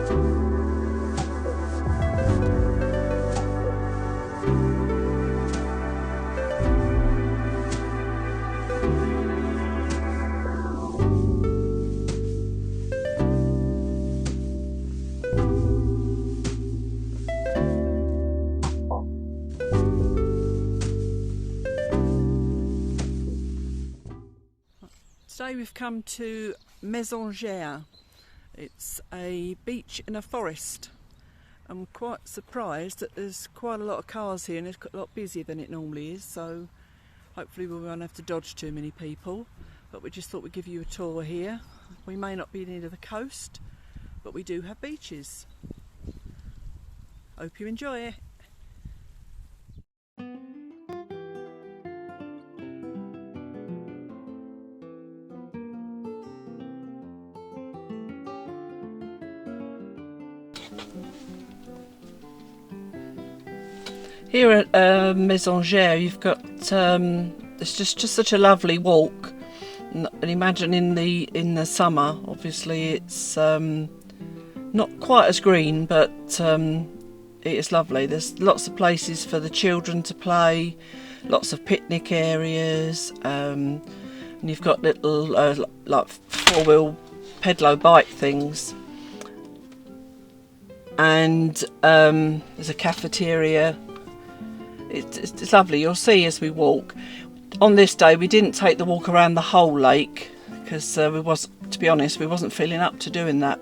Today we've come to Mézangers. It's a beach in a forest. I'm quite surprised that there's quite a lot of cars here and it's a lot busier than it normally is, so hopefully we won't have to dodge too many people. But we just thought we'd give you a tour here. We may not be near the coast, but we do have beaches. Hope you enjoy it. Here at Mézangers, you've got it's just such a lovely walk, and imagine in the summer, obviously it's not quite as green, but it is lovely. There's lots of places for the children to play, lots of picnic areas, and you've got little like four-wheel pedalo bike things, and there's a cafeteria. It's lovely. You'll see as we walk. On this day we didn't take the walk around the whole lake because to be honest, we wasn't feeling up to doing that,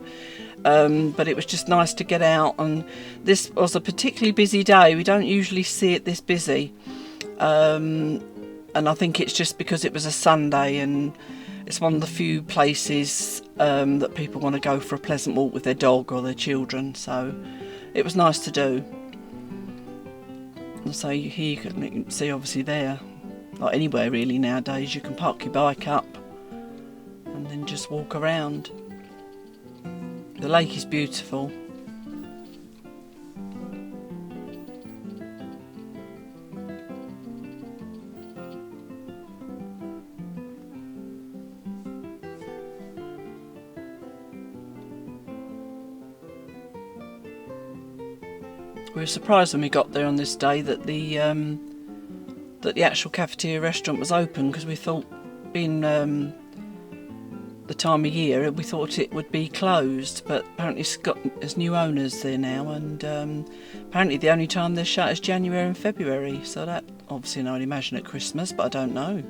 but it was just nice to get out, and this was a particularly busy day. We don't usually see it this busy, and I think it's just because it was a Sunday and it's one of the few places that people want to go for a pleasant walk with their dog or their children, so it was nice to do. So here you can see, obviously there, like anywhere really nowadays, you can park your bike up and then just walk around. The lake is beautiful. We were surprised when we got there on this day that the actual cafeteria restaurant was open, because we thought, being the time of year, we thought it would be closed, but apparently there's new owners there now, and apparently the only time they're shut is January and February, so that obviously, and I'd imagine at Christmas, but I don't know.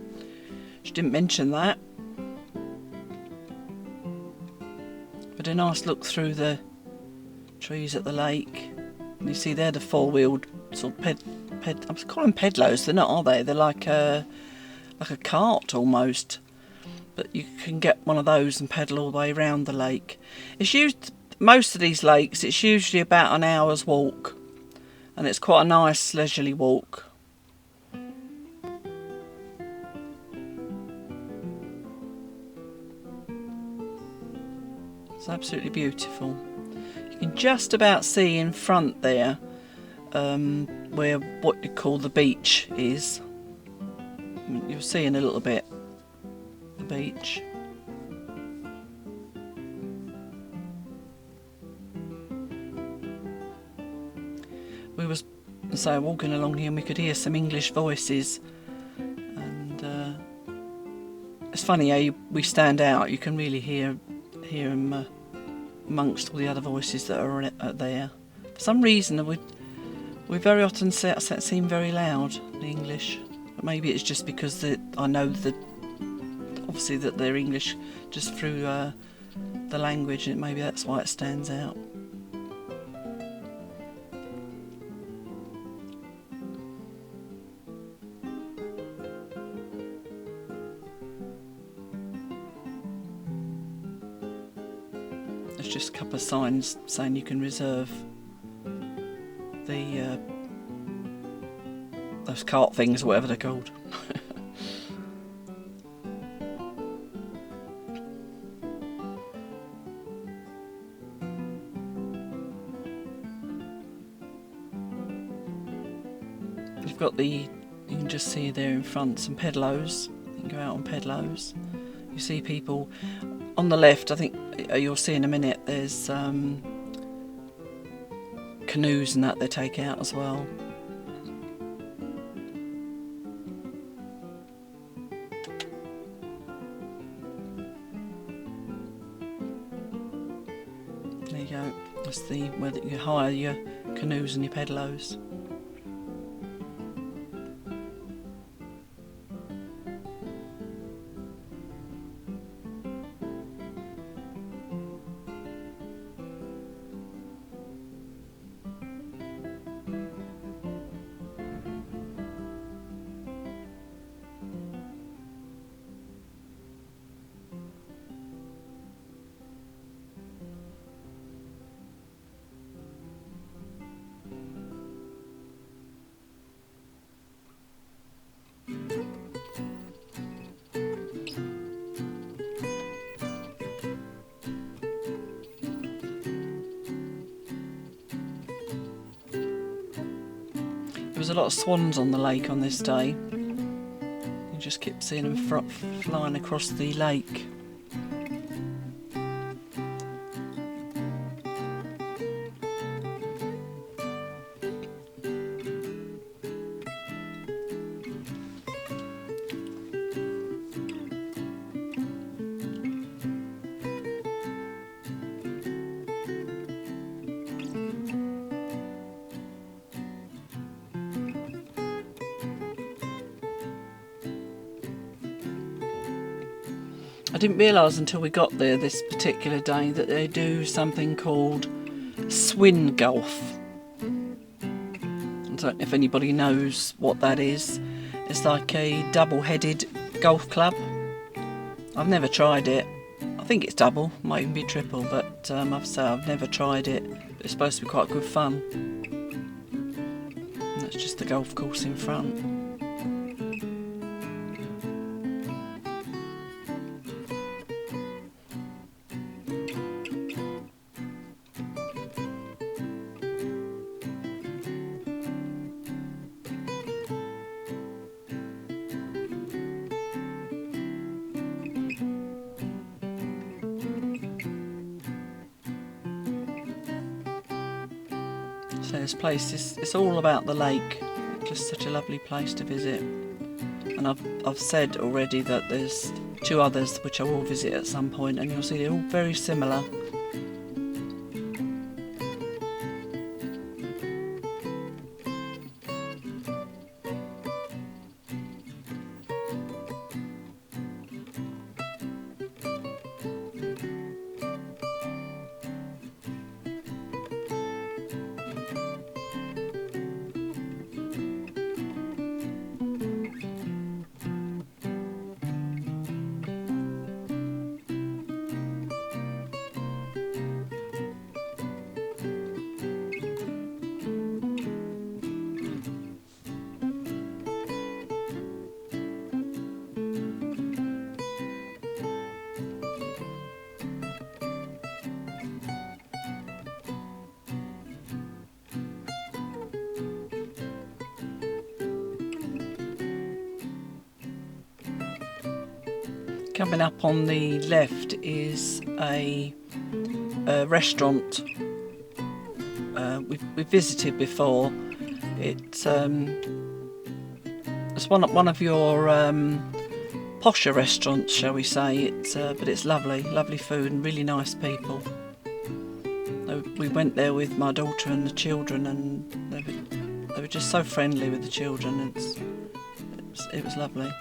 She didn't mention that. But a nice look through the trees at the lake. You see there the four-wheeled sort of I'm calling them pedaloes. They're not, are they? They're like a cart almost. But you can get one of those and pedal all the way around the lake. It's used, most of these lakes, it's usually about an hour's walk, and it's quite a nice leisurely walk. It's absolutely beautiful. You can just about see in front there where what you call the beach is. You'll see in a little bit the beach. We was walking along here and we could hear some English voices, and it's funny how we stand out. You can really hear them amongst all the other voices that are there. For some reason we very often seem very loud, the English, but maybe it's just because I know that obviously that they're English just through the language, and maybe that's why it stands out. There's just a couple of signs saying you can reserve those cart things, or whatever they're called. You've got you can just see there in front some pedaloes. You can go out on pedaloes. You see people on the left. I think you'll see in a minute. There's canoes and that they take out as well. There you go. That's where you hire your canoes and your pedaloes. There was a lot of swans on the lake on this day. You just kept seeing them flying across the lake. I didn't realise until we got there this particular day that they do something called swin golf. I don't know if anybody knows what that is. It's like a double-headed golf club. I've never tried it. I think it's double, might even be triple, but I've never tried it. But it's supposed to be quite good fun. And that's just the golf course in front. So this place it's all about the lake. Just such a lovely place to visit. And I've said already that there's 2 others which I will visit at some point, and you'll see they're all very similar. Coming up on the left is a restaurant we've visited before. It's one of your posher restaurants, shall we say. But it's lovely food and really nice people. We went there with my daughter and the children, and they were just so friendly with the children. It was lovely.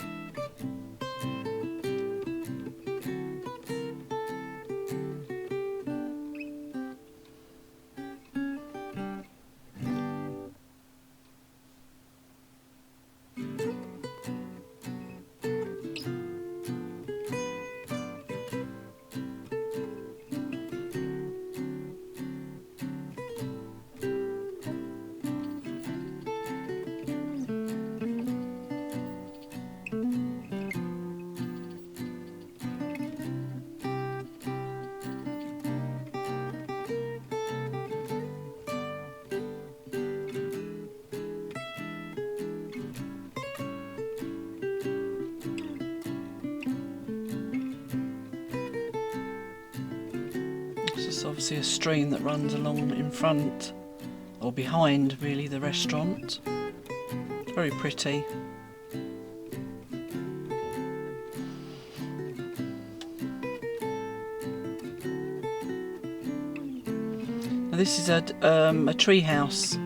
It's obviously a stream that runs along in front or behind really the restaurant. Very pretty. Now this is a tree house.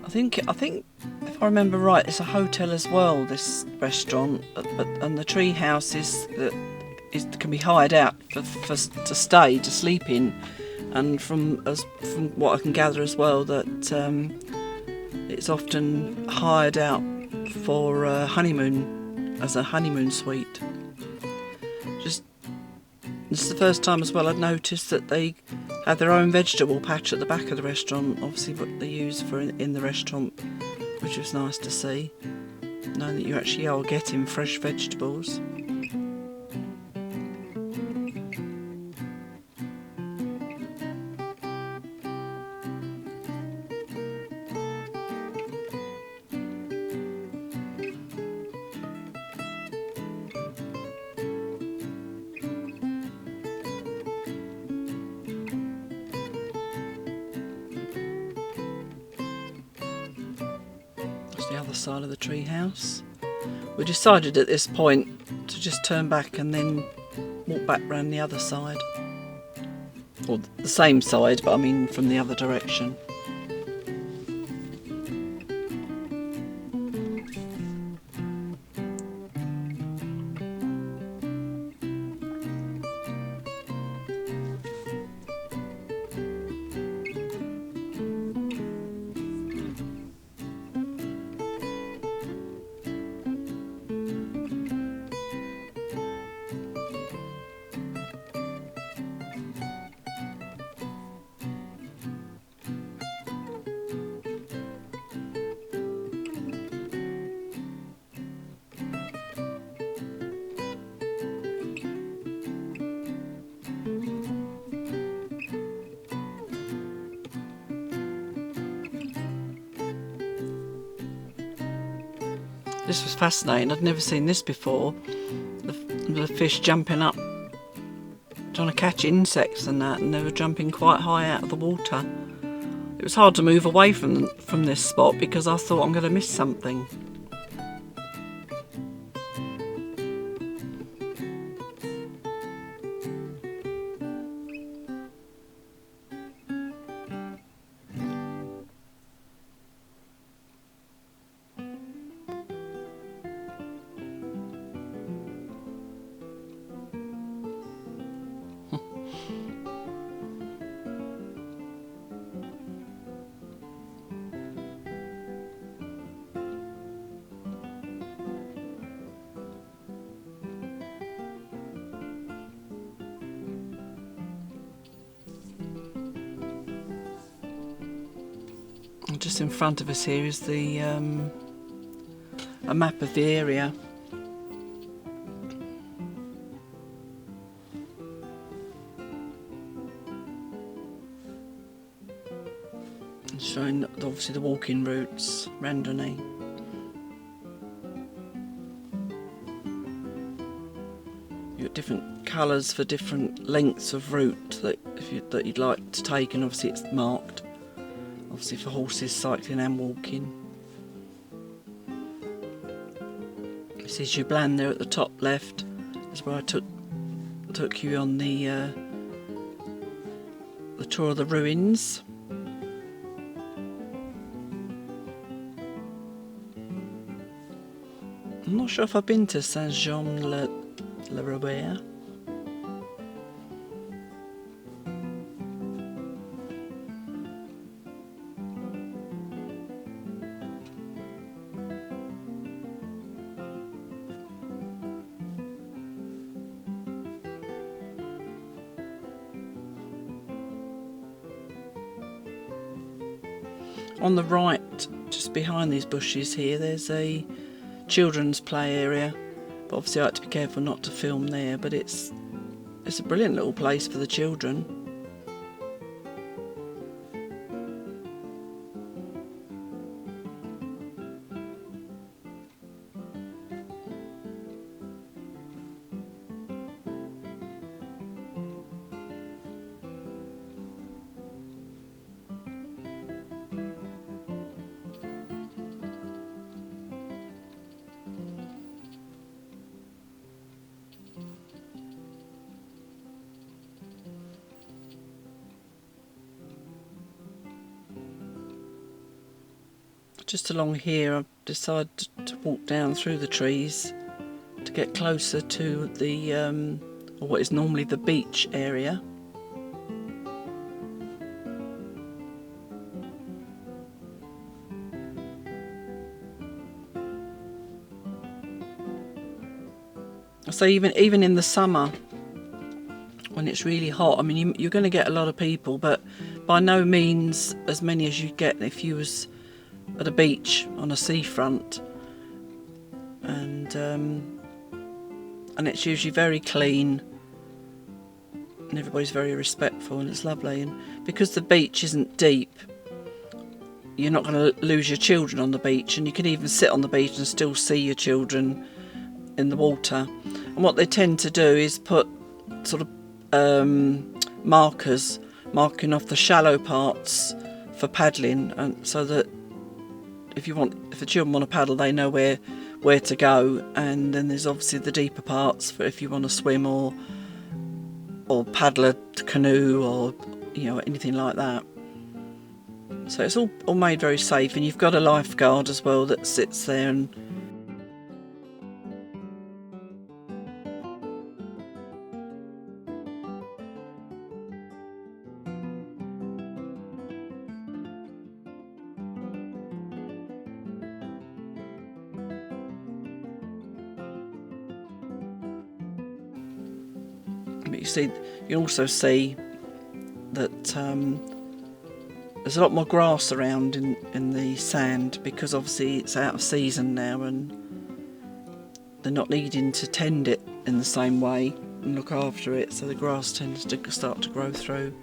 I think if I remember right, it's a hotel as well, this restaurant, and the tree house can be hired out to stay, to sleep in, and from what I can gather as well, that it's often hired out for honeymoon, as a honeymoon suite. This is the first time as well I've noticed that they have their own vegetable patch at the back of the restaurant, obviously what they use for in the restaurant, which was nice to see, knowing that you actually are getting fresh vegetables. The other side of the tree house. We decided at this point to just turn back and then walk back round the other side, or the same side, but I mean from the other direction. This was fascinating. I'd never seen this before. The fish jumping up, trying to catch insects and that, and they were jumping quite high out of the water. It was hard to move away from this spot because I thought I'm going to miss something. Just in front of us here is the a map of the area. Showing obviously the walking routes, randonnée. You've got different colours for different lengths of route that you'd like to take, and obviously it's marked. Obviously for horses, cycling and walking. This is Jublan there at the top left. That's where I took you on the tour of the ruins. I'm not sure if I've been to Saint-Jean-le-Robert. On the right, just behind these bushes here, there's a children's play area, but obviously I had to be careful not to film there, but it's a brilliant little place for the children. just along here I've decided to walk down through the trees to get closer to the or what is normally the beach area. So even in the summer when it's really hot, I mean you're going to get a lot of people, but by no means as many as you'd get if you was at a beach on a seafront. And it's usually very clean and everybody's very respectful and it's lovely. And because the beach isn't deep, you're not going to lose your children on the beach, and you can even sit on the beach and still see your children in the water. And what they tend to do is put sort of markers marking off the shallow parts for paddling, and so that if the children want to paddle, they know where to go. And then there's obviously the deeper parts for if you want to swim or paddle a canoe or anything like that. So it's all made very safe, and you've got a lifeguard as well that sits there and you can also see that there's a lot more grass around in the sand, because obviously it's out of season now and they're not needing to tend it in the same way and look after it, so the grass tends to start to grow through.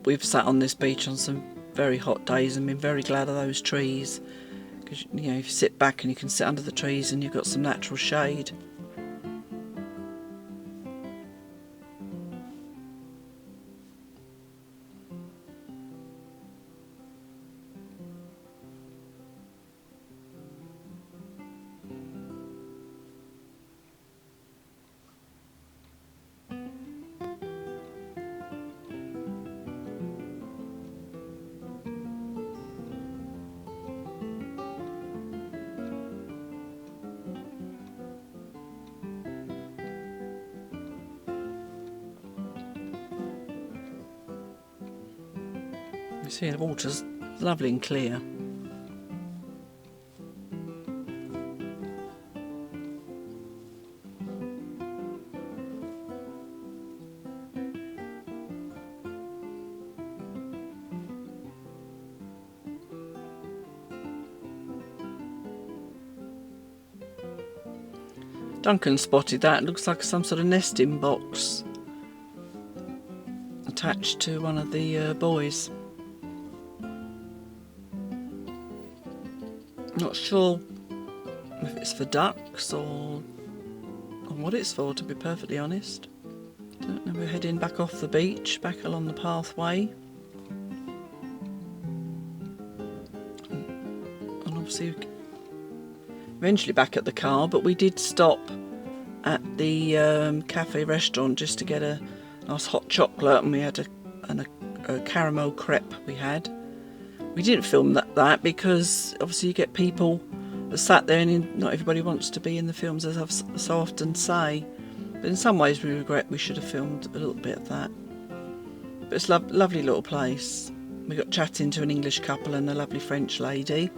We've sat on this beach on some very hot days and been very glad of those trees, because if you sit back and you can sit under the trees and you've got some natural shade. You see the water's lovely and clear. Duncan spotted that. It looks like some sort of nesting box attached to one of the buoys. Not sure if it's for ducks or what it's for, to be perfectly honest. Don't know. We're heading back off the beach, back along the pathway, and obviously eventually back at the car, but we did stop at the cafe restaurant just to get a nice hot chocolate, and we had a caramel crepe we had. We didn't film that because obviously you get people that sat there and not everybody wants to be in the films, as I so often say. But in some ways we regret we should have filmed a little bit of that. But it's a lovely little place. We got chatting to an English couple and a lovely French lady.